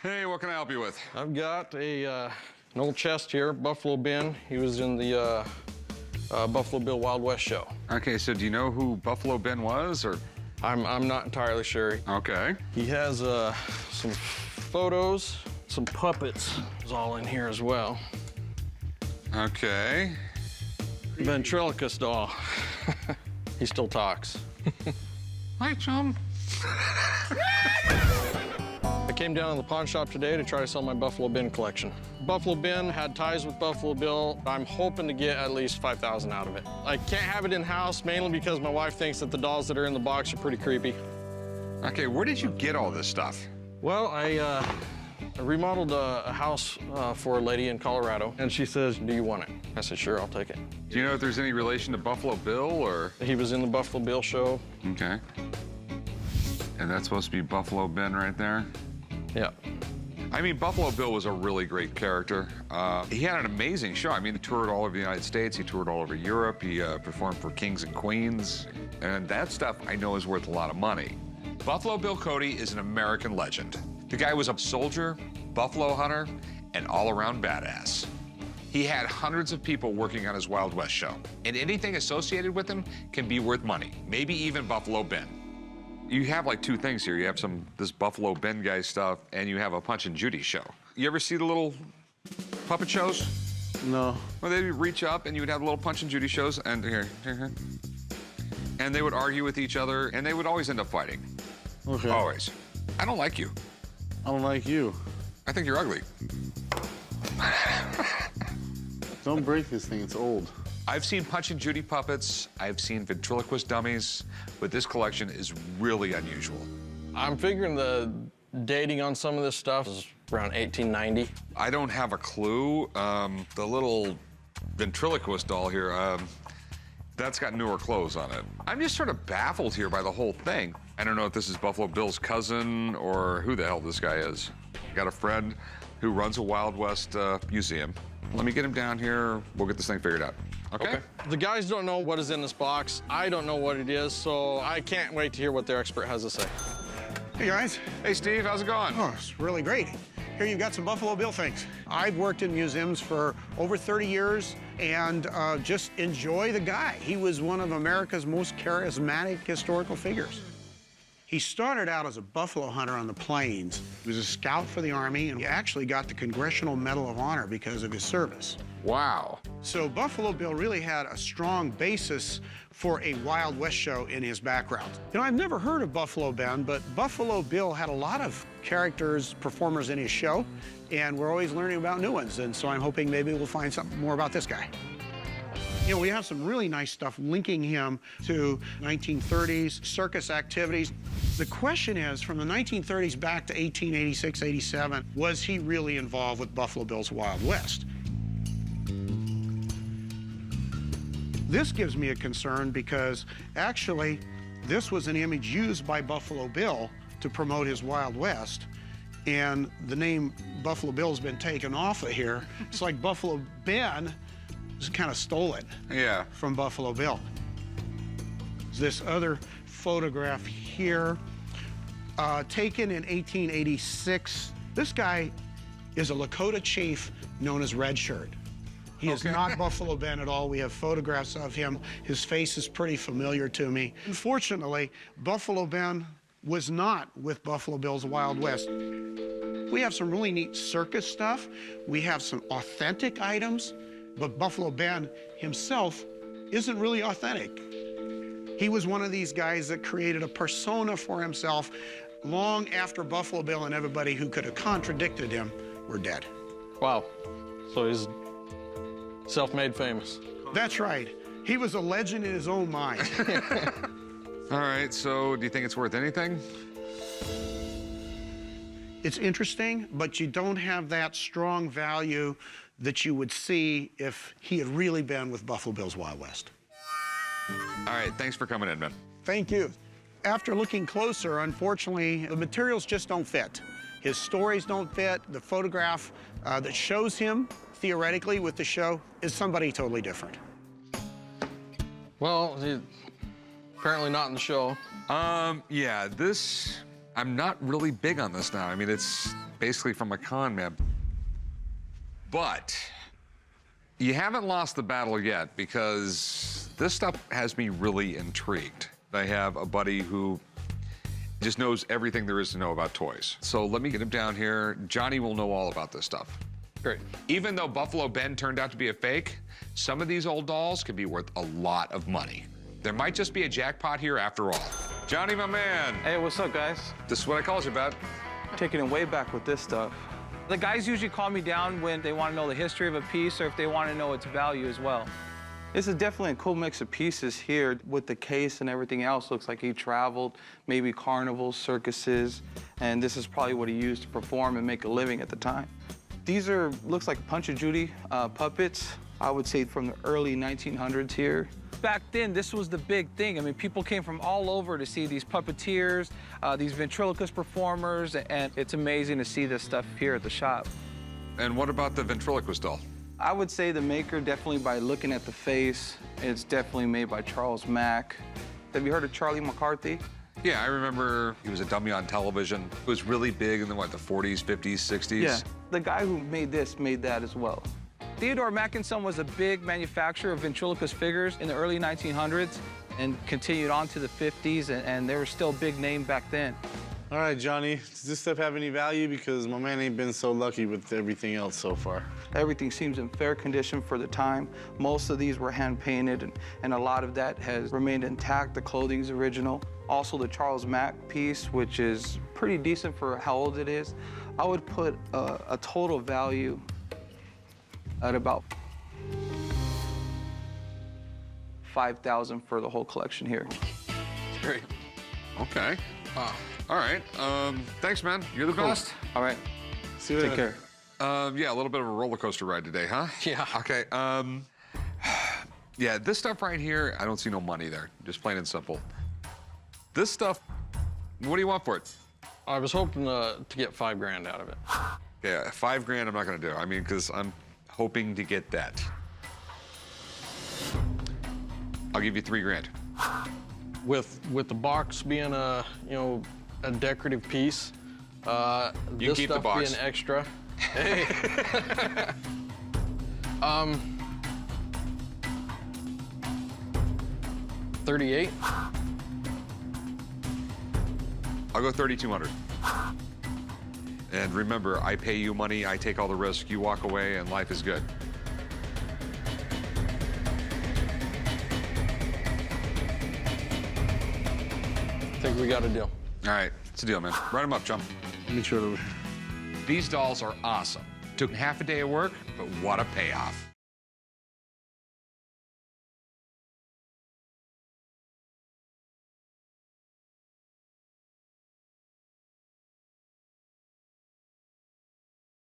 Hey, what can I help you with? I've got an old chest here, Buffalo Ben. He was in the Buffalo Bill Wild West show. Okay, so do you know who Buffalo Ben was, or? I'm not entirely sure. Okay. He has some photos, some puppets is all in here as well. Okay. Ventriloquist doll. He still talks. Hi, chum. I came down to the pawn shop today to try to sell my Buffalo Ben collection. Buffalo Ben had ties with Buffalo Bill. I'm hoping to get at least $5,000 out of it. I can't have it in-house, mainly because my wife thinks that the dolls that are in the box are pretty creepy. Okay, where did you get all this stuff? Well, I remodeled a house for a lady in Colorado, and she says, "Do you want it?" I said, "Sure, I'll take it." Do you know if there's any relation to Buffalo Bill, or? He was in the Buffalo Bill show. Okay. And that's supposed to be Buffalo Ben right there? Yeah. I mean, Buffalo Bill was a really great character. He had an amazing show. I mean, he toured all over the United States. He toured all over Europe. He performed for kings and queens. And that stuff I know is worth a lot of money. Buffalo Bill Cody is an American legend. The guy was a soldier, buffalo hunter, and all-around badass. He had hundreds of people working on his Wild West show. And anything associated with him can be worth money, maybe even Buffalo Ben. You have like two things here. You have this Buffalo Ben guy stuff, and you have a Punch and Judy show. You ever see the little puppet shows? No. Well, they'd reach up, and you would have little Punch and Judy shows, and and they would argue with each other, and they would always end up fighting. Okay. Always. I don't like you. I don't like you. I think you're ugly. Don't break this thing, it's old. I've seen Punch and Judy puppets. I've seen ventriloquist dummies, but this collection is really unusual. I'm figuring the dating on some of this stuff is around 1890. I don't have a clue. The little ventriloquist doll here, that's got newer clothes on it. I'm just sort of baffled here by the whole thing. I don't know if this is Buffalo Bill's cousin or who the hell this guy is. Got a friend who runs a Wild West museum. Let me get him down here. We'll get this thing figured out. Okay? The guys don't know what is in this box. I don't know what it is, so I can't wait to hear what their expert has to say. Hey, guys. Hey, Steve, how's it going? Oh, it's really great. Here you've got some Buffalo Bill things. I've worked in museums for over 30 years and just enjoy the guy. He was one of America's most charismatic historical figures. He started out as a buffalo hunter on the plains. He was a scout for the Army, and he actually got the Congressional Medal of Honor because of his service. Wow. So Buffalo Bill really had a strong basis for a Wild West show in his background. You know, I've never heard of Buffalo Ben, but Buffalo Bill had a lot of characters, performers in his show, and we're always learning about new ones, and so I'm hoping maybe we'll find something more about this guy. You know, we have some really nice stuff linking him to 1930s circus activities. The question is, from the 1930s back to 1886, 87, was he really involved with Buffalo Bill's Wild West? This gives me a concern because actually this was an image used by Buffalo Bill to promote his Wild West, and the name Buffalo Bill's been taken off of here. It's like Buffalo Ben just kind of stole it from Buffalo Bill. This other photograph here, taken in 1886. This guy is a Lakota chief known as Red Shirt. He is not Buffalo Ben at all. We have photographs of him. His face is pretty familiar to me. Unfortunately, Buffalo Ben was not with Buffalo Bill's Wild West. We have some really neat circus stuff. We have some authentic items, but Buffalo Ben himself isn't really authentic. He was one of these guys that created a persona for himself long after Buffalo Bill and everybody who could have contradicted him were dead. Wow. So he's self-made famous. That's right. He was a legend in his own mind. All right, so do you think it's worth anything? It's interesting, but you don't have that strong value that you would see if he had really been with Buffalo Bill's Wild West. All right, thanks for coming in, man. Thank you. After looking closer, unfortunately, the materials just don't fit. His stories don't fit. The photograph that shows him, theoretically, with the show, is somebody totally different. Well, he's apparently not in the show. Yeah, I'm not really big on this now. I mean, it's basically from a con man. But you haven't lost the battle yet, because this stuff has me really intrigued. I have a buddy who just knows everything there is to know about toys. So let me get him down here. Johnny will know all about this stuff. Great. Even though Buffalo Ben turned out to be a fake, some of these old dolls could be worth a lot of money. There might just be a jackpot here after all. Johnny, my man. Hey, what's up, guys? This is what I called you about. Taking it way back with this stuff. The guys usually call me down when they want to know the history of a piece or if they want to know its value as well. This is definitely a cool mix of pieces here with the case and everything else. Looks like he traveled, maybe carnivals, circuses, and this is probably what he used to perform and make a living at the time. These are, looks like Punch and Judy puppets, I would say from the early 1900s here. Back then, this was the big thing. I mean, people came from all over to see these puppeteers, these ventriloquist performers, and it's amazing to see this stuff here at the shop. And what about the ventriloquist doll? I would say the maker, definitely by looking at the face, it's definitely made by Charles Mack. Have you heard of Charlie McCarthy? Yeah, I remember he was a dummy on television. It was really big in the, what, the 40s, 50s, 60s? Yeah, the guy who made this made that as well. Theodore Mackinson was a big manufacturer of ventriloquist figures in the early 1900s and continued on to the 50s, and they were still a big name back then. All right, Johnny, does this stuff have any value? Because my man ain't been so lucky with everything else so far. Everything seems in fair condition for the time. Most of these were hand-painted, and a lot of that has remained intact. The clothing's original. Also, the Charles Mack piece, which is pretty decent for how old it is. I would put a total value at about $5,000 for the whole collection here. Great. Okay. All right. Thanks, man. You're the best. All right. See you Take later. care. Yeah, a little bit of a roller coaster ride today, huh? Yeah. Okay. Yeah, this stuff right here, I don't see no money there. Just plain and simple. This stuff, what do you want for it? I was hoping to get $5 grand out of it. Yeah, $5 grand I'm not gonna do. I mean, because I'm hoping to get that. I'll give you $3 grand. With the box being a a decorative piece, You this keep the stuff box. being extra. Hey. 38. I'll go 3,200. And remember, I pay you money, I take all the risk, you walk away, and life is good. I think we got a deal. All right, it's a deal, man. Write them up, chum. Let me try to... These dolls are awesome. Took half a day of work, but what a payoff.